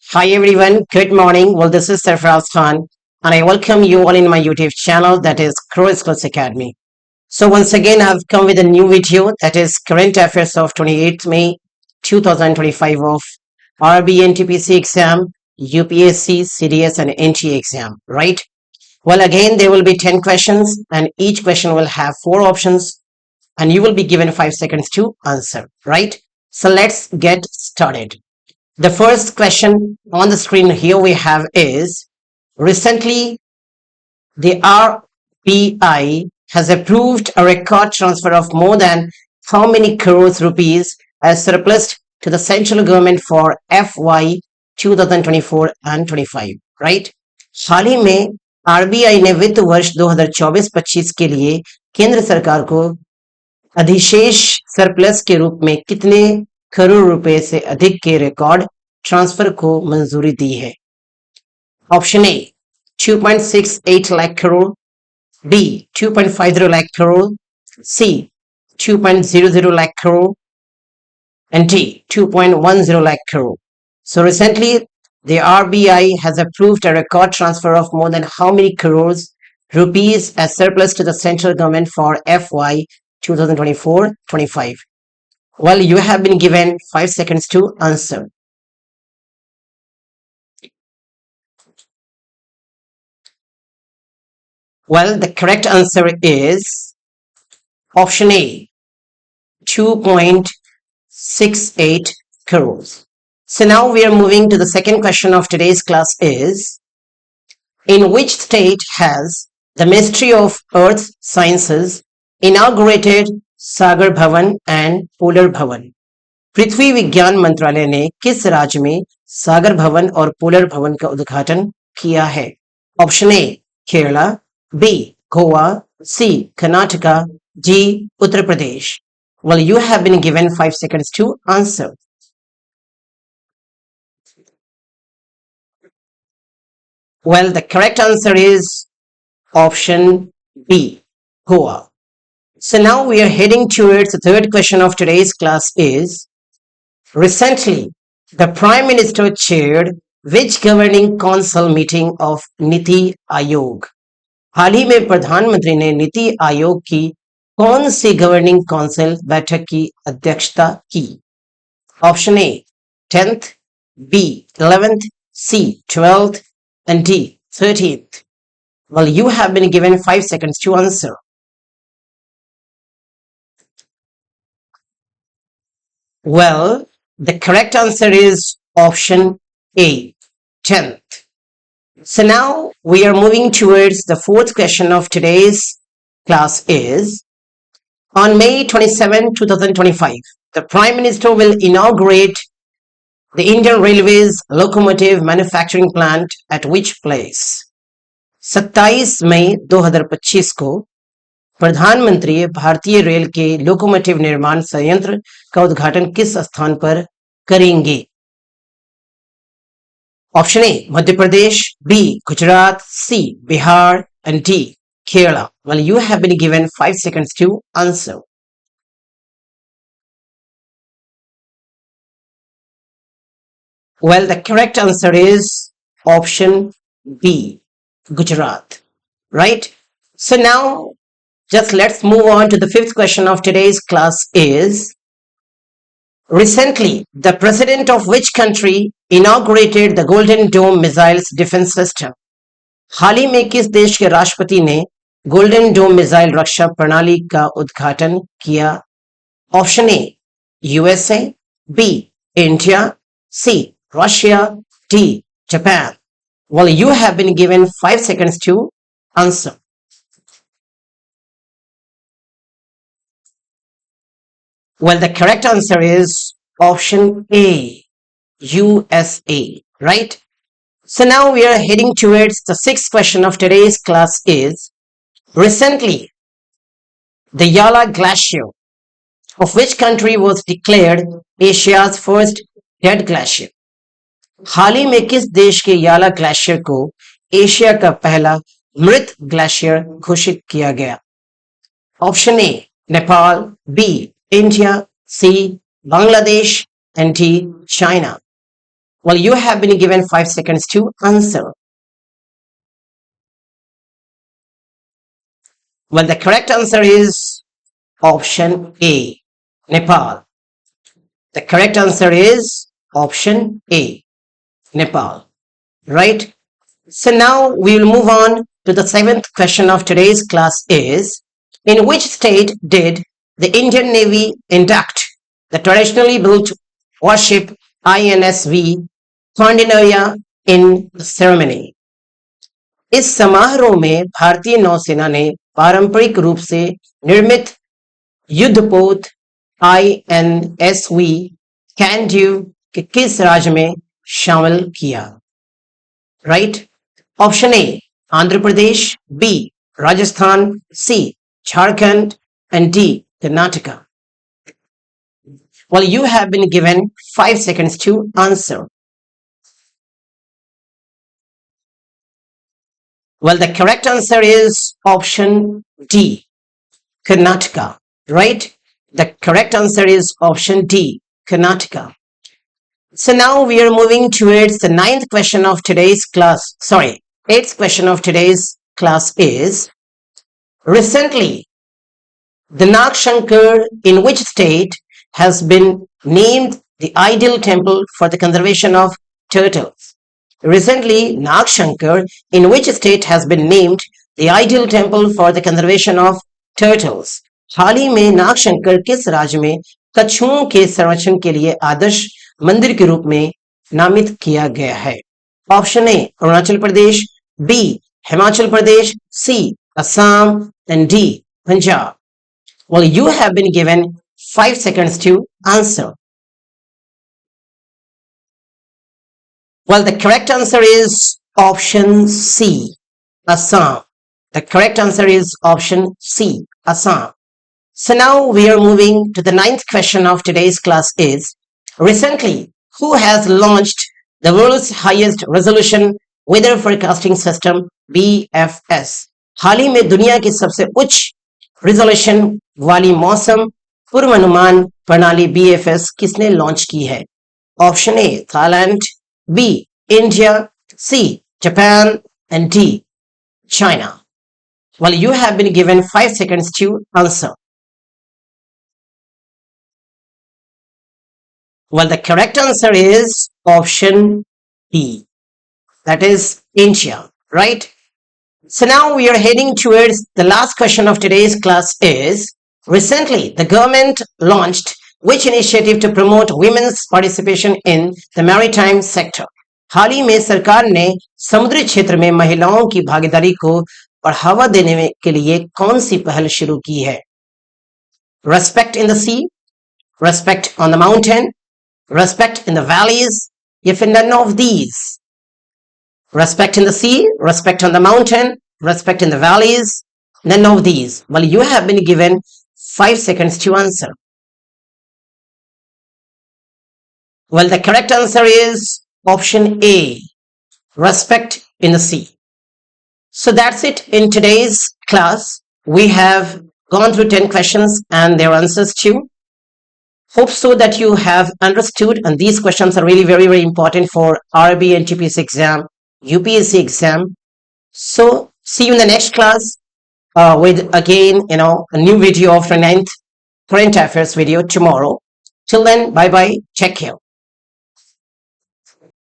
Hi everyone, good morning. Well, this is Sarfraz Khan, and I welcome you all in my YouTube channel that is Crow Skills Academy. So, once again, I've come with a new video that is Current Affairs of 28th May 2025 of RB NTPC exam, UPSC, CDS, and NTA exam, right? Well, again, there will be 10 questions, and each question will have four options, and you will be given 5 seconds to answer, right? So, let's get started. The first question on the screen here we have is recently the RBI has approved a record transfer of more than how many crores rupees as surplus to the central government for FY 2024 and 25, right? हाल ही में RBI ने वित्त वर्ष 2024-25 के लिए केंद्र सरकार को अधिशेष सरप्लस के रूप में कितने करोड़ रुपए से अधिक के रिकॉर्ड ट्रांसफर को मंजूरी दी है? Option A 2.68 lakh crore, B 2.50 lakh crore, C 2.00 lakh crore, and D 2.10 lakh crore. So recently, the RBI has approved a record transfer of more than how many crores rupees as surplus to the central government for FY 2024-25? Well, you have been given 5 seconds to answer. Well, the correct answer is option A 2.68 crores. So now we are moving to the second question of today's class is in which state has the Ministry of Earth Sciences inaugurated सागर भवन and polar भवन? पृथ्वी विज्ञान मंत्रालय ने किस राज्य में सागर भवन और पोलर भवन का उद्घाटन किया है? Option A Kerala, B Goa, C Karnataka, D Uttar Pradesh. Well, you have been given 5 seconds to answer. Well, the correct answer is option B, Goa. So now we are heading towards the third question of today's class is recently the Prime Minister chaired which governing council meeting of Niti Aayog? हाल ही में प्रधानमंत्री ने नीति आयोग की कौन सी governing council बैठक की अध्यक्षता की? Option A 10th, B 11th, C 12th, and D 13th. Well, you have been given 5 seconds to answer. Well, the correct answer is option A 10th. So now we are moving towards the fourth question of today's class is on May 27, 2025, the Prime Minister will inaugurate the Indian Railways locomotive manufacturing plant at which place? 27 मई 2025 को प्रधानमंत्री भारतीय rail के locomotive निर्माण संयंत्र का उद्घाटन किस स्थान पर करेंगे? Option A Madhya Pradesh, B Gujarat, C Bihar, and D Kerala. Well, you have been given 5 seconds to answer. Well, the correct answer is option B Gujarat, right? So now just let's move on to the fifth question of today's class is recently the president of which country inaugurated the Golden Dome missiles defense system? हाल ही में किस देश के राष्ट्रपति ने golden डोम missile रक्षा प्रणाली का उद्घाटन किया? Option A USA, B India, C Russia, D Japan. Well, you have been given 5 seconds to answer. Well, the correct answer is option A, USA, right? So now we are heading towards the sixth question of today's class is recently the Yala Glacier of which country was declared Asia's first dead glacier? हाल ही में किस देश के याला glacier को Asia का पहला मृत glacier घोषित किया गया? Option A Nepal, B India, C Bangladesh, and D China. Well, you have been given 5 seconds to answer. Well, the correct answer is option A, Nepal. The correct answer is option A, Nepal. Right? So now we will move on to the seventh question of today's class is, in which state did the Indian Navy induct the traditionally built warship INSV Kandinaya in the ceremony? इस समारोह में भारतीय नौसेना ने पारंपरिक रूप से निर्मित युद्धपोत INSV कैंड्यू के किस राज्य में शामिल किया? Right? Option A Andhra Pradesh, B Rajasthan, C Jharkhand and D Karnataka. Well, you have been given 5 seconds to answer. Well, the correct answer is option D, Karnataka. Right? The correct answer is option D, Karnataka. So now we are moving towards the ninth question of today's class. Sorry, eighth question of today's class is, recently, the Nag Shankar in which state has been named the ideal temple for the conservation of turtles? Recently, Nag Shankar in which state has been named the ideal temple for the conservation of turtles? हाल ही में नाग शंकर किस राज्य में कछुओं के संरक्षण के लिए आदर्श मंदिर के रूप में नामित किया गया है? Option A Arunachal Pradesh, B Himachal Pradesh, C Assam and D Punjab. Well, you have been given 5 seconds to answer. Well, the correct answer is option C, Assam. The correct answer is option C, Assam. So now we are moving to the ninth question of today's class is, recently, who has launched the world's highest resolution weather forecasting system BFS? हाल ही में दुनिया की सबसे उच्च resolution वाली मौसम पूर्वानुमान प्रणाली BFS किसने लॉन्च की है? Option A Thailand, B India, C Japan and D China. Well, you have been given 5 seconds to answer. Well, the correct answer is option B. That is India, right? So now we are heading towards the last question of today's class is, recently the government launched which initiative to promote women's participation in the maritime sector? हाल ही में सरकार ने समुद्री क्षेत्र में महिलाओं की भागीदारी को बढ़ावा देने के लिए कौन सी पहल शुरू की है? Respect in the sea, respect on the mountain, respect in the valleys, या फिर none of these? Respect in the sea, respect on the mountain, respect in the valleys, none of these. Well, you have been given 5 seconds to answer. Well, the correct answer is option A, respect in the sea. So that's it in today's class. We have gone through 10 questions and their answers too. Hope so that you have understood, and these questions are really very, very important for RB and TPS exam, UPSC exam. So see you in the next class with again, a new video of the 9th current affairs video tomorrow. Till then, bye bye. Check care.